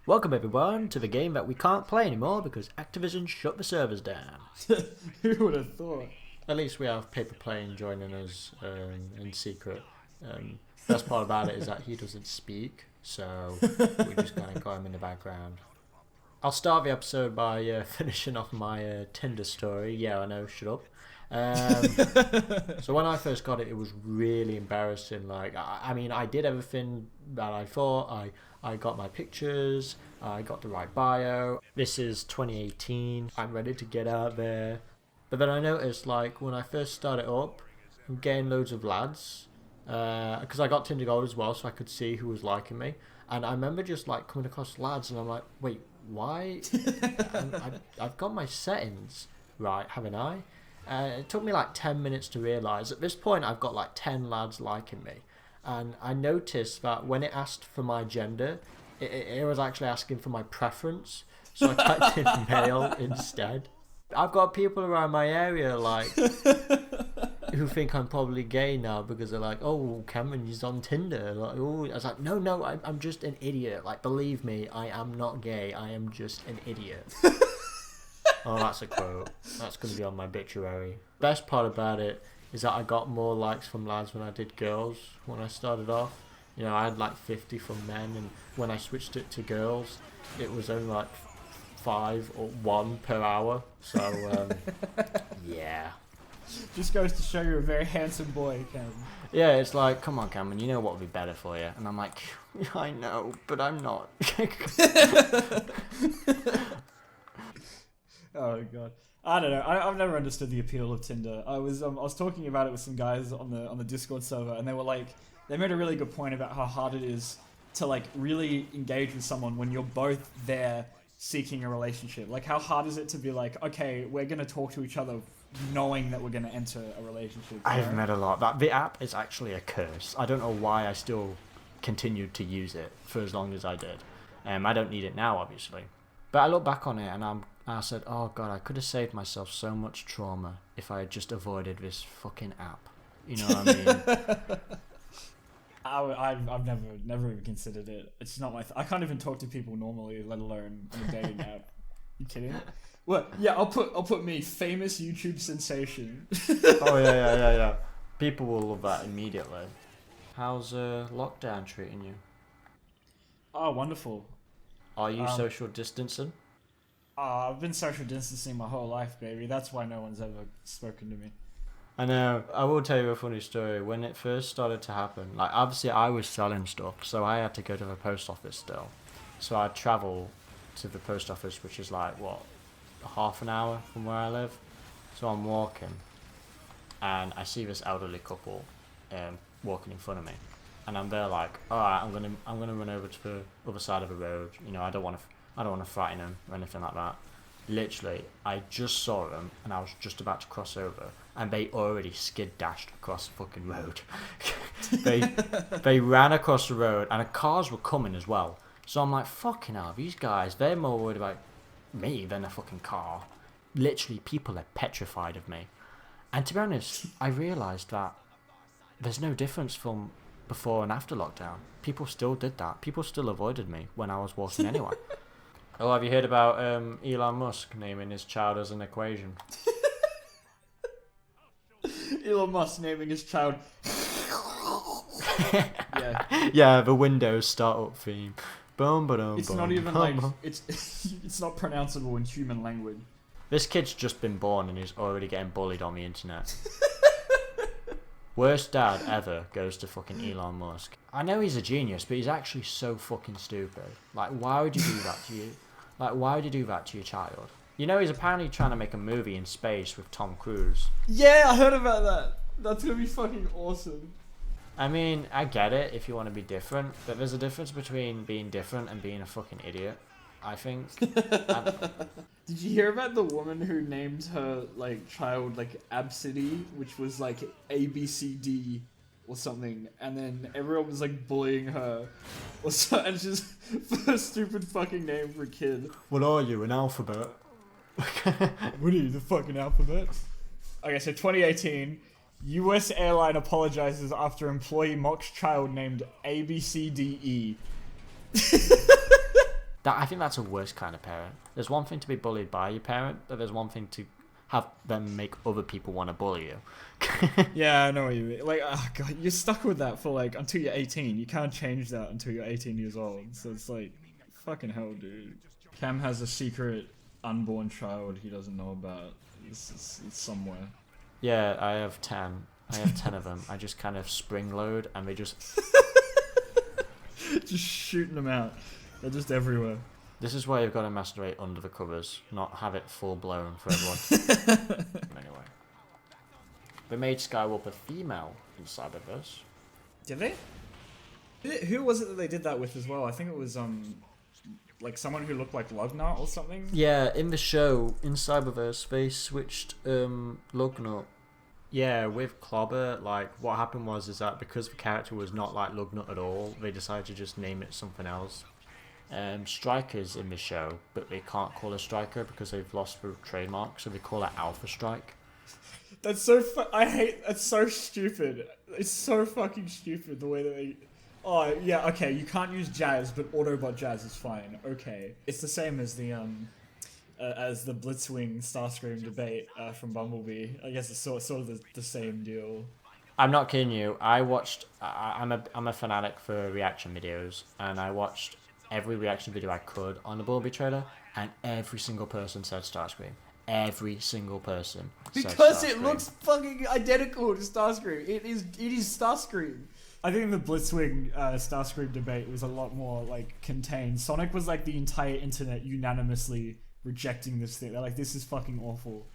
Welcome everyone to the game that we can't play anymore because Activision shut the servers down. Who would have thought? At least we have Paper Plane joining us in secret. Best part about it is that he doesn't speak, so we just kind of got him in the background. I'll start the episode by finishing off my Tinder story. Yeah, I know, shut up. So when I first got it, it was really embarrassing. Like, I mean, I did everything that I thought. I got my pictures, I got the right bio. This is 2018, I'm ready to get out there. But then I noticed, like, when I first started up, I'm getting loads of lads. Because I got Tinder Gold as well, so I could see who was liking me. And I remember just, like, coming across lads, and I'm like, wait, why? I've got my settings right, haven't I? It took me like 10 minutes to realise. At this point, I've got like 10 lads liking me. And I noticed that when it asked for my gender, it was actually asking for my preference. So I typed in male instead. I've got people around my area like who think I'm probably gay now because they're like, oh, Cameron, he's on Tinder. Like, oh, I was like, no, I'm just an idiot. Like, believe me, I am not gay. I am just an idiot. Oh, that's a quote. That's going to be on my obituary. Best part about it is that I got more likes from lads than I did girls when I started off. You know, I had like 50 from men, and when I switched it to girls, it was only like 5 or 1 per hour. So, yeah. Just goes to show you're a very handsome boy, Cam. Yeah, it's like, come on, Cameron, you know what would be better for you. And I'm like, I know, but I'm not. Oh god, I don't know. I've never understood the appeal of Tinder. I was talking about it with some guys on the Discord server, and they were like, they made a really good point about how hard it is to like really engage with someone when you're both there seeking a relationship. Like, how hard is it to be like, okay, we're gonna talk to each other, knowing that we're gonna enter a relationship? I've met a lot. The app is actually a curse. I don't know why I still continued to use it for as long as I did. I don't need it now, obviously. But I look back on it and I said, oh god, I could have saved myself so much trauma if I had just avoided this fucking app. You know what I mean? I've never even considered it. It's not my. I can't even talk to people normally, let alone on a dating app. You kidding? Well, yeah, I'll put me, famous YouTube sensation. Oh yeah. People will love that immediately. How's lockdown treating you? Oh, wonderful. Are you social distancing? I've been social distancing my whole life, baby. That's why no one's ever spoken to me. I know. I will tell you a funny story. When it first started to happen, like, obviously I was selling stuff, so I had to go to the post office still. So I'd travel to the post office, which is like, what, half an hour from where I live? So I'm walking, and I see this elderly couple walking in front of me. And I'm there like, all right, I'm gonna run over to the other side of the road. You know, I don't want to frighten them or anything like that. Literally, I just saw them, and I was just about to cross over, and they already skid dashed across the fucking road. they ran across the road, and the cars were coming as well. So I'm like, fucking hell, these guys, they're more worried about me than a fucking car. Literally, people are petrified of me. And to be honest, I realised that there's no difference from before and after lockdown. People still did that. People still avoided me when I was walking anyway. Oh, have you heard about Elon Musk naming his child as an equation? Elon Musk naming his child. Yeah. Yeah, the Windows startup theme. Boom, ba-dum, It's boom, not even boom, like boom. it's not pronounceable in human language. This kid's just been born and he's already getting bullied on the internet. Worst dad ever goes to fucking Elon Musk. I know he's a genius, but he's actually so fucking stupid. Like, why would you do that to you? Like, why would you do that to your child? You know, he's apparently trying to make a movie in space with Tom Cruise. Yeah, I heard about that. That's gonna be fucking awesome. I mean, I get it if you want to be different, but there's a difference between being different and being a fucking idiot, I think. Did you hear about the woman who named her like child like Absidy, which was like ABCD or something, and then everyone was like bullying her, or so, and just for a stupid fucking name for a kid. What are you, an alphabet? What are you, the fucking alphabet? Okay, so 2018, U.S. airline apologizes after employee mocks child named ABCDE. I think that's a worse kind of parent. There's one thing to be bullied by your parent, but there's one thing to have them make other people want to bully you. Yeah, I know what you mean. Like, oh god, you're stuck with that for like until you're 18. You can't change that until you're 18 years old. So it's like, fucking hell, dude. Cam has a secret unborn child he doesn't know about. It's somewhere. Yeah, I have 10. I have 10 of them. I just kind of spring load and they just... Just shooting them out. They're just everywhere. This is why you've got to masturbate under the covers, not have it full blown for everyone. Anyway. They made Skywalker a female in Cyberverse. Did they? Who was it that they did that with as well? I think it was like someone who looked like Lugna or something. Yeah, in the show, in Cyberverse, they switched Lugnut. Yeah, with Clobber, like, what happened is that because the character was not like Lugnut at all, they decided to just name it something else. Striker's in the show, but they can't call her Striker because they've lost the trademark, so they call her Alpha Strike. That's so that's so stupid. It's so fucking stupid the way that they... Oh, yeah, okay, you can't use Jazz, but Autobot Jazz is fine. Okay. It's the same as the Blitzwing Starscream debate from Bumblebee. I guess it's sort of the same deal. I'm not kidding you. I'm a fanatic for reaction videos, and I watched every reaction video I could on the Bumblebee trailer, and every single person said Starscream. Every single person said Because Starscream. it looks fucking identical to Starscream. It is Starscream. I think the Blitzwing Starscream debate was a lot more like contained. Sonic was like the entire internet unanimously rejecting this thing. They're like, this is fucking awful.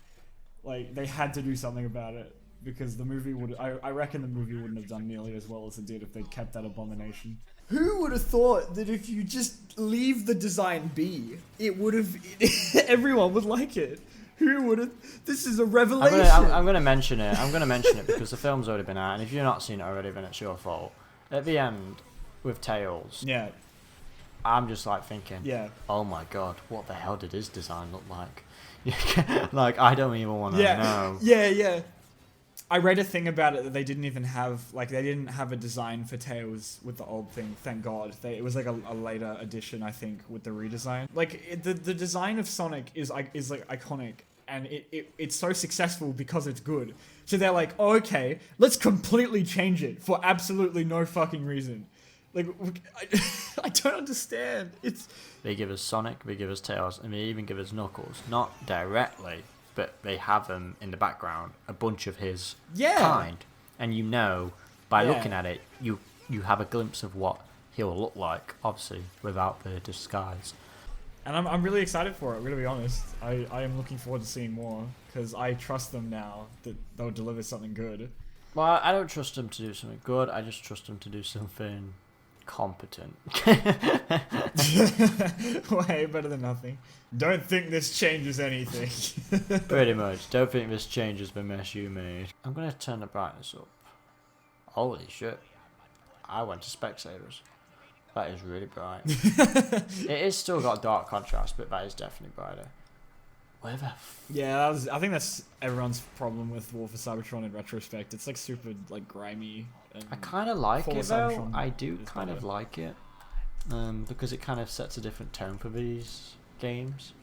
Like, they had to do something about it because the movie would... I reckon the movie wouldn't have done nearly as well as it did if they'd kept that abomination. Who would have thought that if you just leave the design be, it would have... everyone would like it. Who would have... This is a revelation. I'm gonna mention it. I'm gonna mention it because the film's already been out, and if you've not seen it already, then it's your fault. At the end, with Tails, Yeah. I'm just like thinking, Yeah. oh my god, what the hell did his design look like? Like, I don't even want to know. Yeah. I read a thing about it that they didn't even have, like, they didn't have a design for Tails with the old thing, thank God. It was like a later edition, I think, with the redesign. Like, the design of Sonic is like iconic, and it's so successful because it's good. So they're like, oh, okay, let's completely change it for absolutely no fucking reason. Like, I don't understand. They give us Sonic, they give us Tails, and they even give us Knuckles. Not directly, but they have them in the background, a bunch of his kind. And you know, by looking at it, you have a glimpse of what he'll look like, obviously, without the disguise. And I'm really excited for it, I'm going to be honest. I am looking forward to seeing more, because I trust them now that they'll deliver something good. Well, I don't trust them to do something good, I just trust them to do something competent. Way better than nothing. Don't think this changes anything. Pretty much. Don't think this changes the mess you made. I'm going to turn the brightness up. Holy shit. I went to Specsavers. That is really bright. It is still got dark contrast, but that is definitely brighter. Where the Yeah, I think that's everyone's problem with War for Cybertron in retrospect. It's like super like grimy. I kind of like it though. Cybertron I do kind of like it. Because it kind of sets a different tone for these games.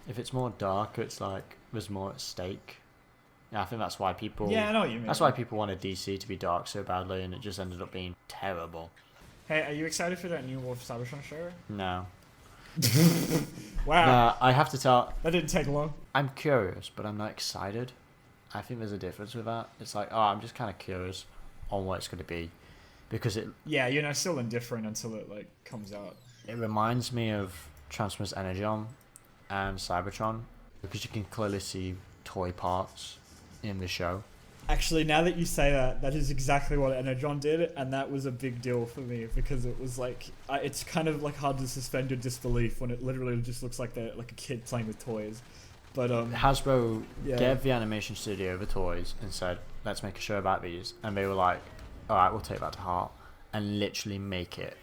If it's more dark, it's like there's more at stake. Yeah, I think that's why people... Yeah, I know what you mean. That's why people wanted DC to be dark so badly, and it just ended up being terrible. Hey, are you excited for that new War for Cybertron show? No. Wow. Nah, I have to tell... That didn't take long. I'm curious, but I'm not excited. I think there's a difference with that. It's like, oh, I'm just kind of curious on what it's going to be. Because it... Yeah, you know, still indifferent until it, like, comes out. It reminds me of Transformers Energon and Cybertron. Because you can clearly see toy parts in the show. Actually, now that you say that, that is exactly what Energon did, and that was a big deal for me because it was like, it's kind of like hard to suspend your disbelief when it literally just looks like they're like a kid playing with toys. But Hasbro gave the animation studio the toys and said, "Let's make a show about these," and they were like, "All right, we'll take that to heart," and literally make it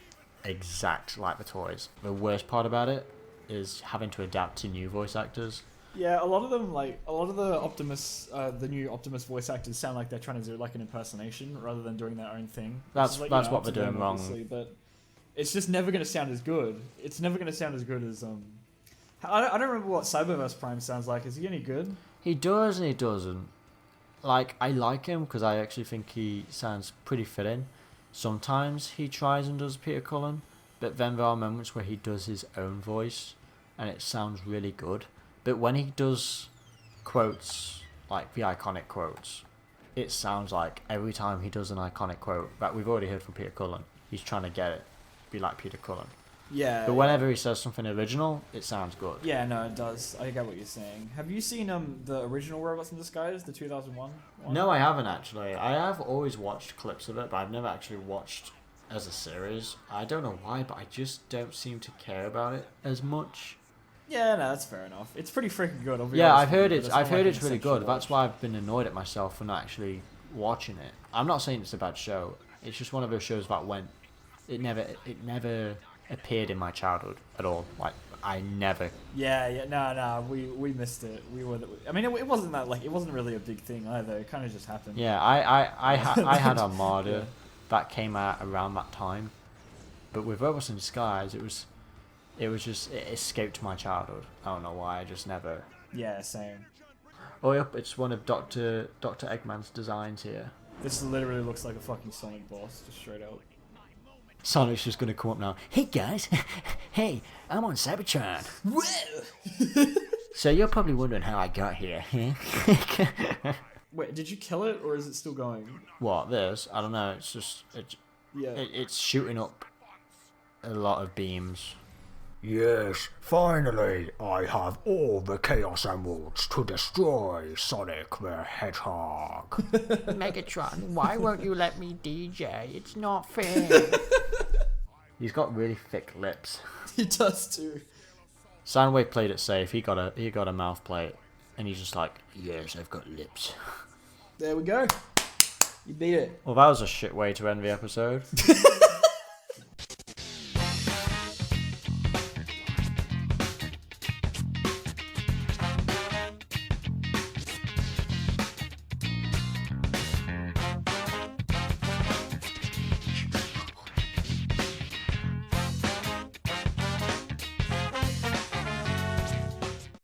exact like the toys. The worst part about it is having to adapt to new voice actors. Yeah, a lot of them, like, a lot of the Optimus, the new Optimus voice actors sound like they're trying to do, like, an impersonation rather than doing their own thing. That's like, what up they're to them, doing wrong. obviously, but it's just never going to sound as good. It's never going to sound as good as I don't remember what Cyberverse Prime sounds like. Is he any good? He does and he doesn't. Like, I like him because I actually think he sounds pretty fitting. Sometimes he tries and does Peter Cullen, but then there are moments where he does his own voice and it sounds really good. But when he does quotes, like the iconic quotes, it sounds like every time he does an iconic quote that we've already heard from Peter Cullen, he's trying to get it, be like Peter Cullen. Yeah. But whenever he says something original, it sounds good. Yeah, no, it does. I get what you're saying. Have you seen the original Robots in Disguise, the 2001 one? No, I haven't actually. I have always watched clips of it, but I've never actually watched as a series. I don't know why, but I just don't seem to care about it as much. Yeah, no, that's fair enough. It's pretty freaking good. I'll be Yeah, honest I've heard with you, it. but I've not heard like it's an really good. essential That's why I've been annoyed at myself for not actually watching it. I'm not saying it's a bad show. It's just one of those shows that went. It never appeared in my childhood at all. Like I never. Yeah, no, we missed it. I mean, it wasn't that like it wasn't really a big thing either. It kind of just happened. Yeah, I had Armada Yeah. that came out around that time, but with Robots in Disguise, it escaped my childhood. I don't know why. I just never. Yeah, same. Oh yep, it's one of Dr. Eggman's designs here. This literally looks like a fucking Sonic boss, just straight up. Sonic's just gonna come up now. Hey guys, hey, I'm on Cybertron. Whoa! So you're probably wondering how I got here. Wait, did you kill it or is it still going? What this? I don't know. It's just Yeah. it's shooting up a lot of beams. Yes, finally, I have all the Chaos Emeralds to destroy Sonic the Hedgehog. Megatron, why won't you let me DJ? It's not fair. He's got really thick lips. He does too. Soundwave played it safe. He got a mouth plate, and he's just like, yes, I've got lips. There we go. You beat it. Well, that was a shit way to end the episode.